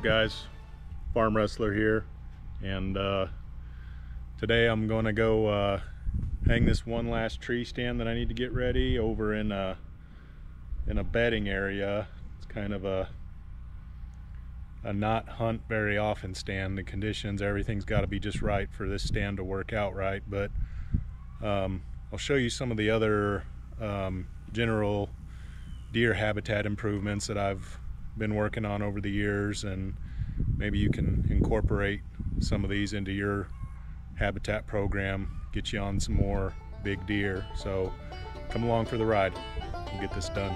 up, guys? Farm Wrestler here, and today I'm going to go hang this one last tree stand that I need to get ready over in a bedding area. It's kind of a not hunt very often stand. The conditions, everything's got to be just right for this stand to work out right, but I'll show you some of the other general deer habitat improvements that I've been working on over the years, and maybe you can incorporate some of these into your habitat program, get you on some more big deer. So come along for the ride. We'll get this done.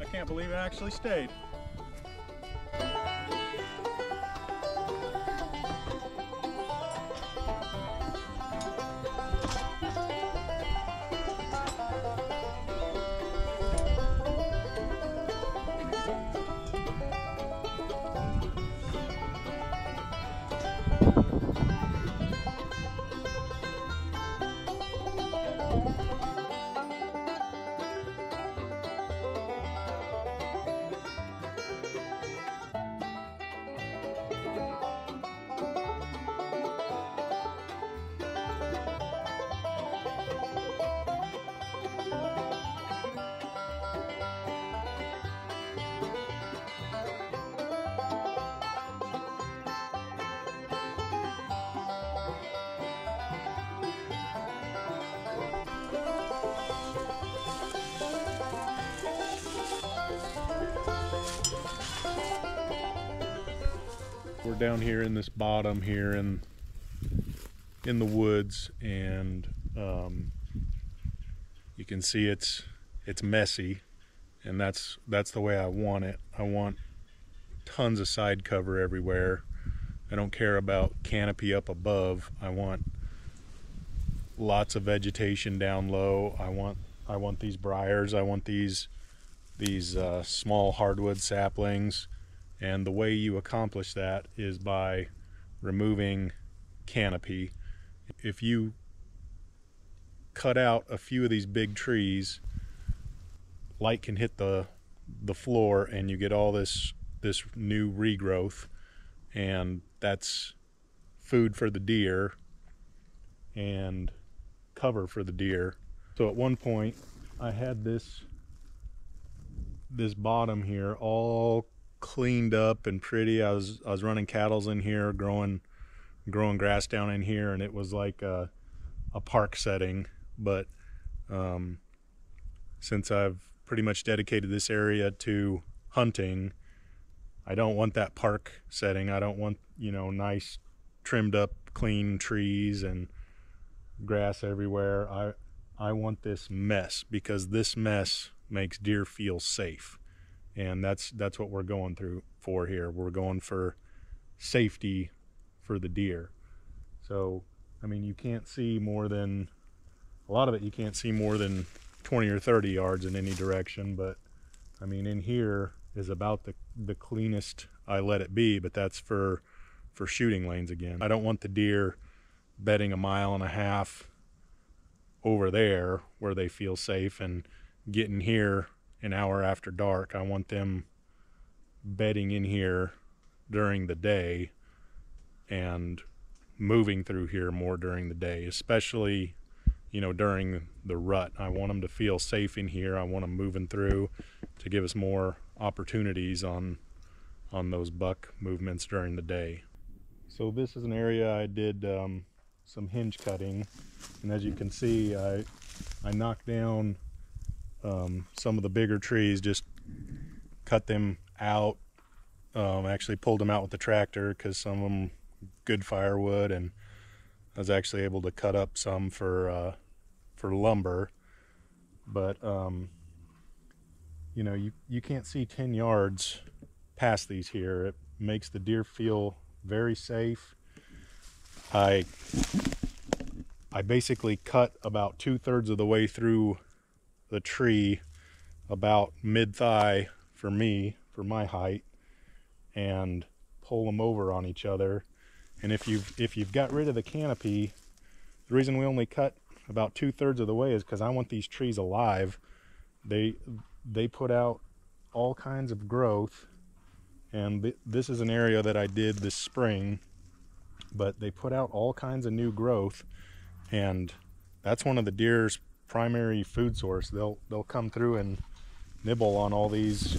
I can't believe it actually stayed. We're down here in this bottom here in the woods, and you can see it's messy, and that's the way I want it. I want tons of side cover everywhere. I don't care about canopy up above. I want lots of vegetation down low. I want these briars. I want these small hardwood saplings. And the way you accomplish that is by removing canopy. If you cut out a few of these big trees, light can hit the floor and you get all this new regrowth, and that's food for the deer and cover for the deer. So at one point I had this bottom here all cleaned up and pretty. I was running cattles in here, growing grass down in here, and it was like a park setting. But since I've pretty much dedicated this area to hunting, I don't want that park setting. I don't want, nice trimmed up clean trees and grass everywhere. I want this mess, because this mess makes deer feel safe. And that's what we're going for here. We're going for safety for the deer. So, I mean, you can't see more than, a lot of it you can't see more than 20 or 30 yards in any direction, but I mean, in here is about the cleanest I let it be, but that's for shooting lanes again. I don't want the deer bedding 1.5 miles over there where they feel safe and getting here an hour after dark. I want them bedding in here during the day and moving through here more during the day, especially during the rut. I want them to feel safe in here. I want them moving through to give us more opportunities on those buck movements during the day. So this is an area I did some hinge cutting, and as you can see, I knocked down some of the bigger trees, just cut them out. Actually pulled them out with the tractor because some of them good firewood, and I was actually able to cut up some for lumber. But you know, you can't see 10 yards past these here. It makes the deer feel very safe. I basically cut about 2/3 of the way through the tree, about mid-thigh for me, for my height, and pull them over on each other. And if you've got rid of the canopy, the reason we only cut about 2/3 of the way is because I want these trees alive. They put out all kinds of growth, and this is an area that I did this spring, but they put out all kinds of new growth, and that's one of the deer's primary food source. They'll come through and nibble on all these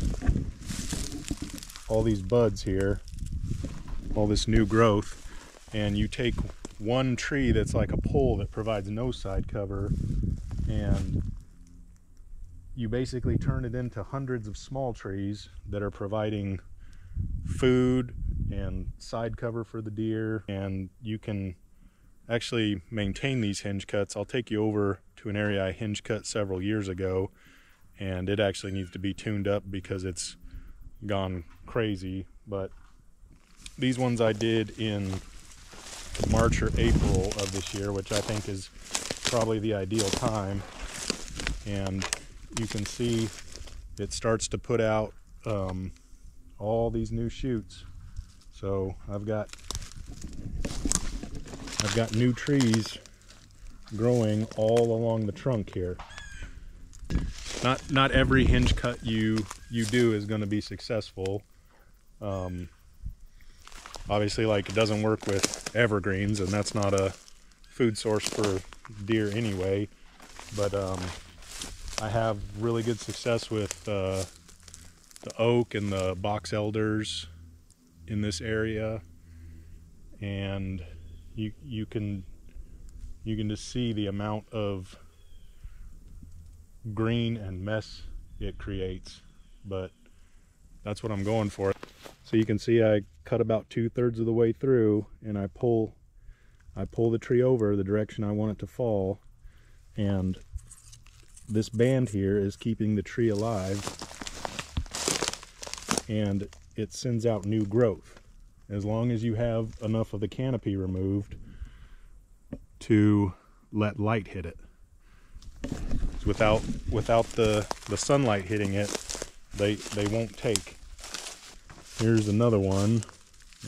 buds here, all this new growth. And you take one tree that's like a pole that provides no side cover, and you basically turn it into hundreds of small trees that are providing food and side cover for the deer. And you can actually maintain these hinge cuts. I'll take you over to an area I hinge cut several years ago, and it actually needs to be tuned up because it's gone crazy. But these ones I did in March or April of this year, which I think is probably the ideal time. And you can see it starts to put out all these new shoots. So I've got new trees growing all along the trunk here. Not every hinge cut you do is going to be successful. Obviously, like, it doesn't work with evergreens, and that's not a food source for deer anyway. But I have really good success with the oak and the box elders in this area, and you can just see the amount of green and mess it creates. But that's what I'm going for. So you can see I cut about 2/3 of the way through, and I pull the tree over the direction I want it to fall, and this band here is keeping the tree alive, and it sends out new growth as long as you have enough of the canopy removed to let light hit it. Without the sunlight hitting it, they won't take. Here's another one,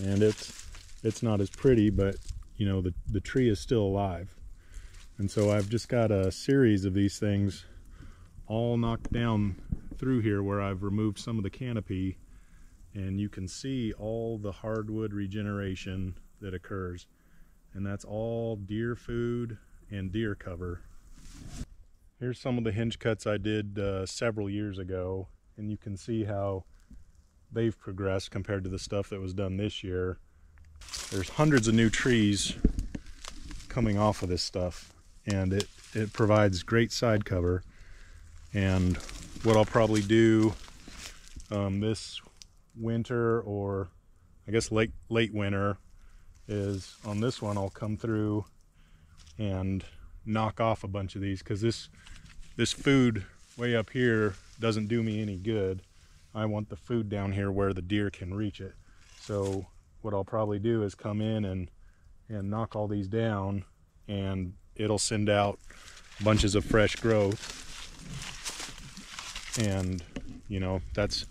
and it's not as pretty, but you know, the tree is still alive. And so I've just got a series of these things all knocked down through here where I've removed some of the canopy, and you can see all the hardwood regeneration that occurs. And that's all deer food and deer cover. Here's some of the hinge cuts I did several years ago, and you can see how they've progressed compared to the stuff that was done this year. There's hundreds of new trees coming off of this stuff, and it provides great side cover. And what I'll probably do this winter, or I guess late winter, is on this one I'll come through and knock off a bunch of these, because this food way up here doesn't do me any good. I want the food down here where the deer can reach it. So what I'll probably do is come in and knock all these down, and it'll send out bunches of fresh growth. And you know, that's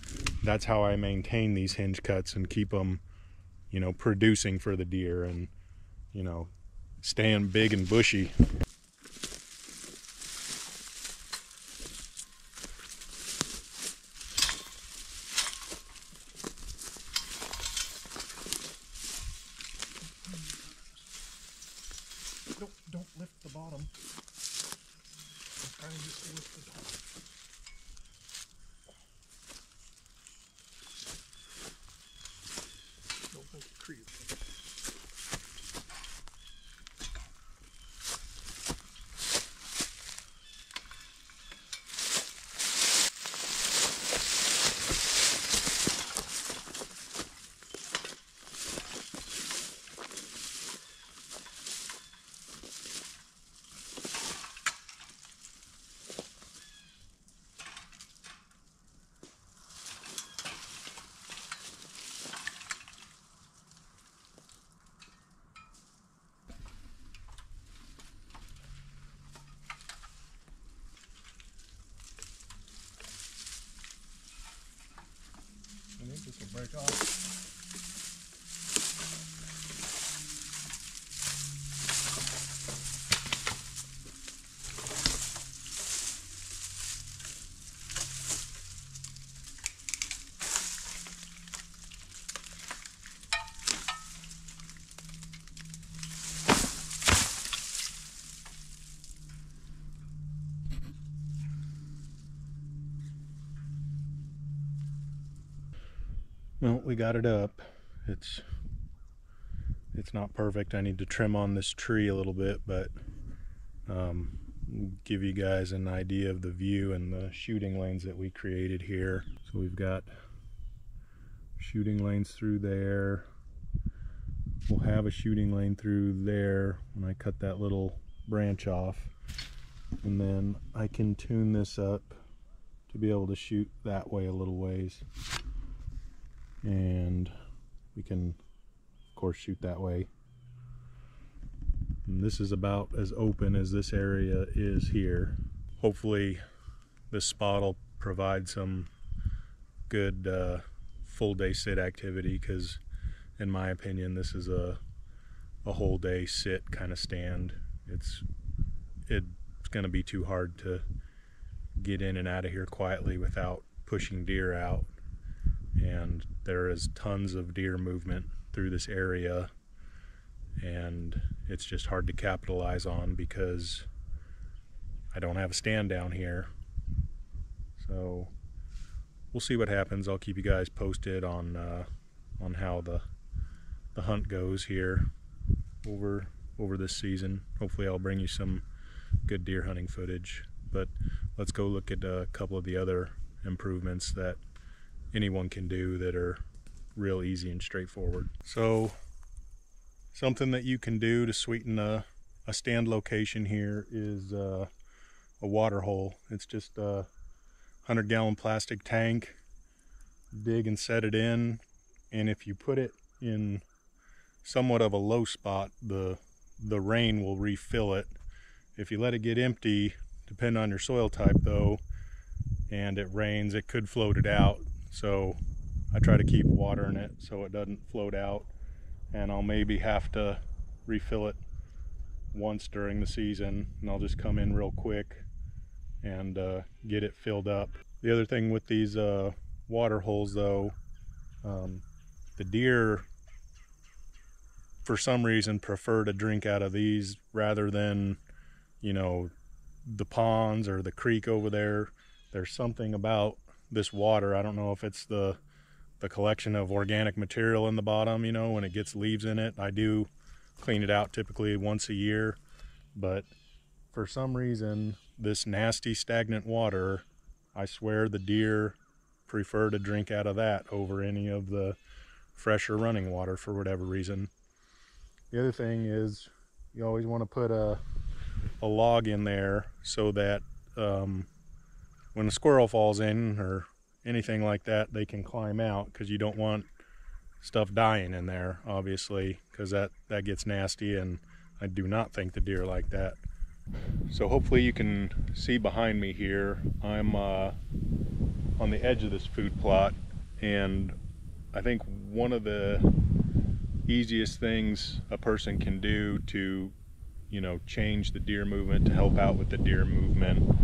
how I maintain these hinge cuts and keep them, you know, producing for the deer, and you know, staying big and bushy. Don't lift the bottom. I'm trying to just lift the top. Don't make it creep. Well, we got it up. It's not perfect. I need to trim on this tree a little bit, but give you guys an idea of the view and the shooting lanes that we created here. So we've got shooting lanes through there. We'll have a shooting lane through there when I cut that little branch off, and then I can tune this up to be able to shoot that way a little ways, and we can of course shoot that way. And this is about as open as this area is here. Hopefully this spot will provide some good full day sit activity, because in my opinion this is a whole day sit kind of stand. It's going to be too hard to get in and out of here quietly without pushing deer out, and there is tons of deer movement through this area, and it's just hard to capitalize on because I don't have a stand down here. So we'll see what happens. I'll keep you guys posted on how the hunt goes here over this season. Hopefully I'll bring you some good deer hunting footage, but let's go look at a couple of the other improvements that anyone can do that are real easy and straightforward. So something that you can do to sweeten a stand location here is a water hole. It's just a 100-gallon plastic tank. Dig and set it in, and if you put it in somewhat of a low spot, the rain will refill it. If you let it get empty, depending on your soil type though, and it rains, it could float it out. So I try to keep water in it so it doesn't float out, and I'll maybe have to refill it once during the season, and I'll just come in real quick and get it filled up. The other thing with these water holes though, the deer for some reason prefer to drink out of these rather than, you know, the ponds or the creek over there. There's something about this water, I don't know if it's the collection of organic material in the bottom, you know, when it gets leaves in it. I do clean it out typically once a year, but for some reason this nasty stagnant water, I swear the deer prefer to drink out of that over any of the fresher running water for whatever reason. The other thing is you always want to put a log in there so that when a squirrel falls in or anything like that, they can climb out, because you don't want stuff dying in there, obviously, because that gets nasty, and I do not think the deer like that. So hopefully you can see behind me here, I'm on the edge of this food plot, and I think one of the easiest things a person can do to, you know, change the deer movement, to help out with the deer movement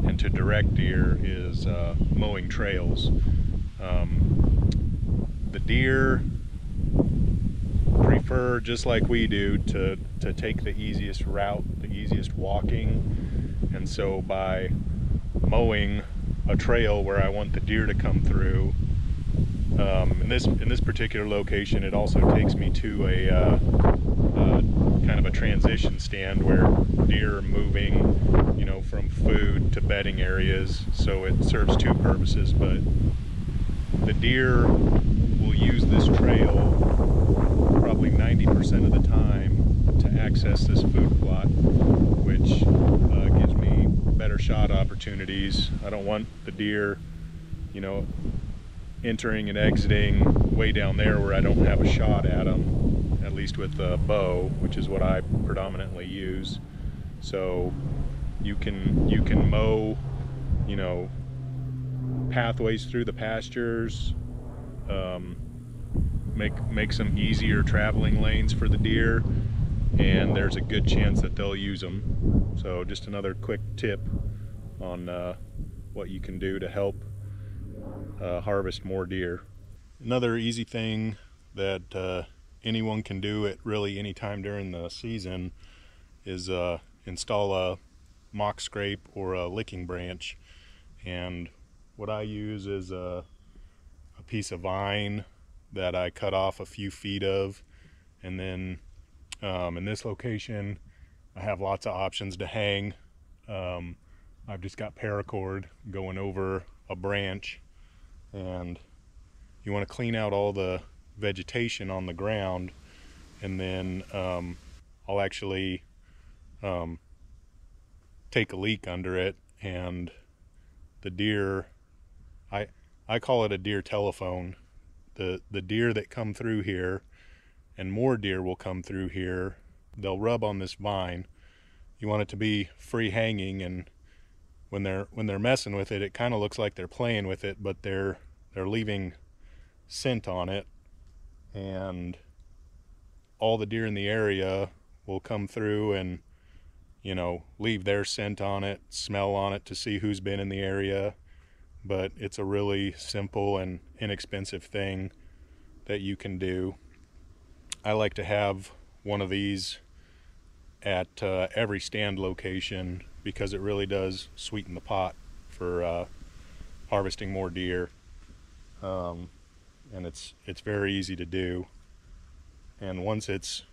and to direct deer is mowing trails. The deer prefer, just like we do, to take the easiest route, the easiest walking, and so by mowing a trail where I want the deer to come through, in this particular location, it also takes me to a kind of a transition stand where deer are moving, you know, from food to bedding areas, so it serves two purposes. But the deer will use this trail probably 90% of the time to access this food plot, which gives me better shot opportunities. I don't want the deer, you know, entering and exiting way down there where I don't have a shot at them, at least with a bow, which is what I predominantly use. So you can mow, you know, pathways through the pastures, make some easier traveling lanes for the deer, and there's a good chance that they'll use them. So just another quick tip on what you can do to help harvest more deer. Another easy thing that anyone can do at really any time during the season is install a mock scrape or a licking branch. And what I use is a piece of vine that I cut off a few feet of. And then in this location, I have lots of options to hang. I've just got paracord going over a branch, and you want to clean out all the vegetation on the ground, and then I'll actually take a leak under it, and the deer, I call it a deer telephone. The deer that come through here, and more deer will come through here, they'll rub on this vine. You want it to be free hanging, and when they're messing with it, it kind of looks like they're playing with it, but they're leaving scent on it, and all the deer in the area will come through and, you know, leave their scent on it, smell on it to see who's been in the area. But it's a really simple and inexpensive thing that you can do. I like to have one of these at every stand location, because it really does sweeten the pot for harvesting more deer. And it's very easy to do. And once it's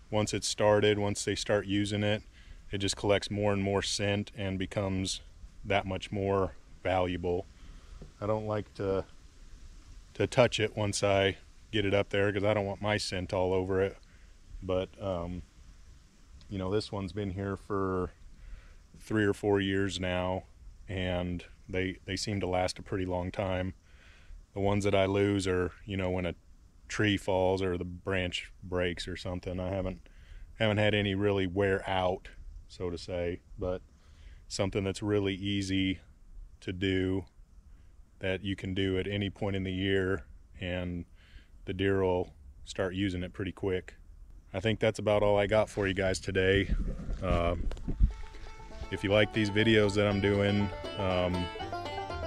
started, once they start using it, it just collects more and more scent and becomes that much more valuable. I don't like to touch it once I get it up there, because I don't want my scent all over it. But you know, this one's been here for 3 or 4 years now, and they seem to last a pretty long time. The ones that I lose are, you know, when a tree falls or the branch breaks or something. I haven't had any really wear out, so to say, but something that's really easy to do, that you can do at any point in the year, and the deer will start using it pretty quick. I think that's about all I got for you guys today. If you like these videos that I'm doing,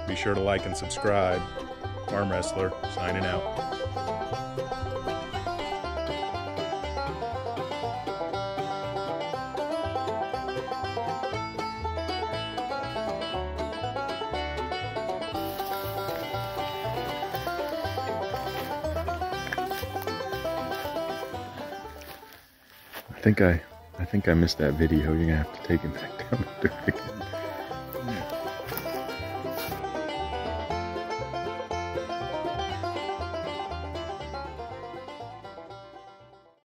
be sure to like and subscribe. Farm Wrestler, signing out. I think I missed that video. You're gonna have to take it back down and do it again.